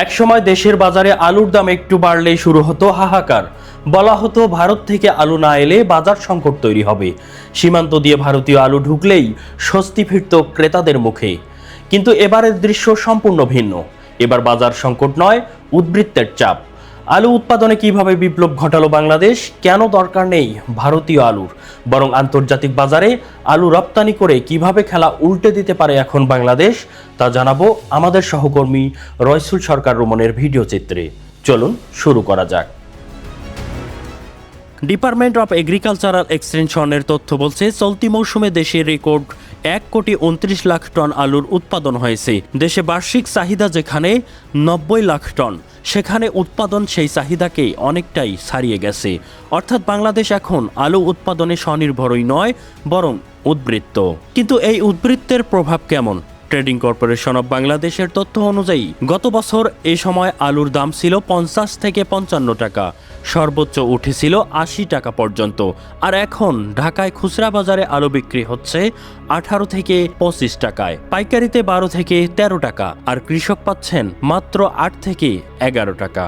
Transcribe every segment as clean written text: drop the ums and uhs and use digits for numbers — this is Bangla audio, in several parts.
একসময় দেশের বাজারে আলুর দাম একটু বাড়লেই শুরু হতো হাহাকার। বলা হতো ভারত থেকে আলু না এলে বাজার সংকট তৈরি হবে। সীমান্ত দিয়ে ভারতীয় আলু ঢুকলেই স্বস্তি ফিরত ক্রেতাদের মুখে। কিন্তু এবারের দৃশ্য সম্পূর্ণ ভিন্ন। এবার বাজার সংকট নয়, উদ্বৃত্তের চাপ। আলু উৎপাদনে কিভাবে বিপ্লব ঘটালো বাংলাদেশ, কেন দরকার নেই ভারতীয় আলুর, বরং আন্তর্জাতিক বাজারে আলু রপ্তানি করে কিভাবে খেলা উল্টে দিতে পারে এখন বাংলাদেশ, তা জানাবো আমাদের সহকর্মী রয়সুল সরকার রুমনের ভিডিও চিত্রে। চলুন শুরু করা যাক। ডিপার্টমেন্ট অফ এগ্রিকালচারাল এক্সটেনশনের তথ্য বলছে, চলতি মৌসুমে দেশে রেকর্ড 1,29,00,000 টন আলুর উৎপাদন হয়েছে। দেশে বার্ষিক চাহিদা যেখানে 90 লাখ টন, সেখানে উৎপাদন সেই চাহিদাকে অনেকটাই ছাড়িয়ে গেছে। অর্থাৎ বাংলাদেশ এখন আলু উৎপাদনে স্বনির্ভরই নয়, বরং উদ্বৃত্ত। কিন্তু এই উদ্বৃত্তের প্রভাব কেমন? ট্রেডিং কর্পোরেশন অব বাংলাদেশের তথ্য অনুযায়ী গত বছর এই সময় আলুর দাম ছিল 50 থেকে 55 টাকা, সর্বোচ্চ উঠেছিল 80 টাকা পর্যন্ত। আর এখন ঢাকায় খুচরা বাজারে আলু বিক্রি হচ্ছে 18 থেকে 25 টাকায়, পাইকারিতে 12 থেকে 13 টাকা, আর কৃষক পাচ্ছেন মাত্র 8 থেকে 11 টাকা।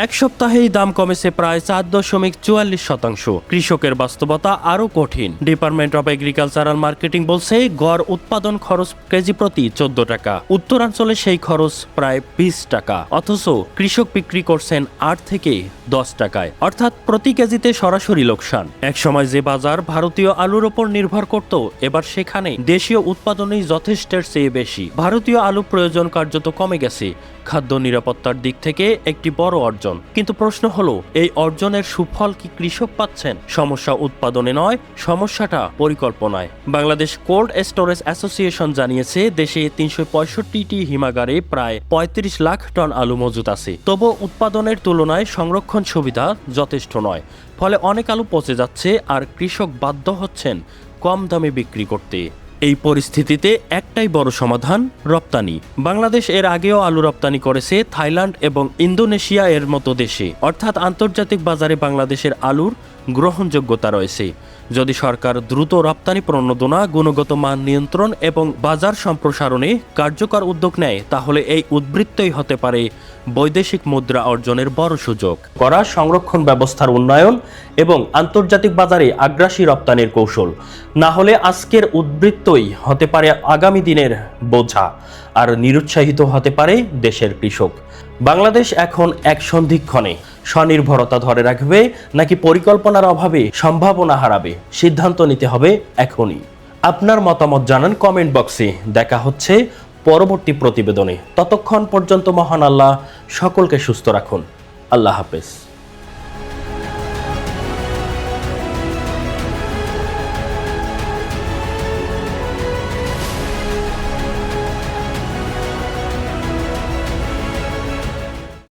এক সপ্তাহেই দাম কমেছে প্রায় 4.44%। কৃষকের বাস্তবতা আরও কঠিন। ডিপার্টমেন্ট অফ এগ্রিকালচারাল মার্কেটিং বলছে, গড় উৎপাদন খরচ কেজি প্রতি 14 টাকা, উত্তরাঞ্চলে সেই খরচ প্রায় 20 টাকা, অথচ কৃষক বিক্রি করছেন 8 থেকে 10 টাকায়, অর্থাৎ প্রতি কেজিতে সরাসরি লোকসান। একসময় যে বাজার ভারতীয় আলুর ওপর নির্ভর করত, এবার সেখানে দেশীয় উৎপাদনই যথেষ্টের চেয়ে বেশি। ভারতীয় আলু প্রয়োজন কার্যত কমে গেছে। খাদ্য নিরাপত্তার দিক থেকে একটি বড় অর্জন। কিন্তু প্রশ্ন হলো, এই অর্জনের সুফল কি কৃষক পাচ্ছেন? সমস্যা উৎপাদনে নয়, সমস্যাটা পরিকল্পনায়। বাংলাদেশ কোল্ড স্টোরেজ অ্যাসোসিয়েশন জানিয়েছে, দেশে 365টি হিমাগারে প্রায় 35 লাখ টন আলু মজুত আছে। তবু উৎপাদনের তুলনায় সংরক্ষণ সুবিধা যথেষ্ট নয়। ফলে অনেক আলু পচে যাচ্ছে, আর কৃষক বাধ্য হচ্ছেন কম দামে বিক্রি করতে। এই পরিস্থিতিতে একটাই বড় সমাধান, রপ্তানি। বাংলাদেশ এর আগেও আলু রপ্তানি করেছে থাইল্যান্ড এবং ইন্দোনেশিয়া এর মতো দেশে, অর্থাৎ আন্তর্জাতিক বাজারে বাংলাদেশের আলুর গ্রহণযোগ্যতা রয়েছে। যদি সরকার দ্রুত রপ্তানি প্রণোদনা, গুণগত মান নিয়ন্ত্রণ এবং বাজার সম্প্রসারণে কার্যকর উদ্যোগ নেয়, তাহলে এই উদ্বৃত্তই হতে পারে বৈদেশিক মুদ্রা অর্জনের বড় সুযোগ। করা সংরক্ষণ ব্যবস্থার উন্নয়ন এবং আন্তর্জাতিক বাজারে আগ্রাসী রপ্তানির কৌশল, না হলে আজকের উদ্বৃত্তই হতে পারে আগামী দিনের বোঝা, আর নিরুৎসাহিত হতে পারে দেশের কৃষক। বাংলাদেশ এখন এক সন্ধিক্ষণে স্বনির্ভরতা ধরে রাখবে নাকি পরিকল্পনার অভাবে সম্ভাবনা হারাবে, সিদ্ধান্ত নিতে হবে এখনই। আপনার মতামত জানান কমেন্ট বক্সে। দেখা হচ্ছে পরবর্তী প্রতিবেদনে। ততক্ষণ পর্যন্ত মহান আল্লাহ সকলকে সুস্থ রাখুন। আল্লাহ হাফেজ।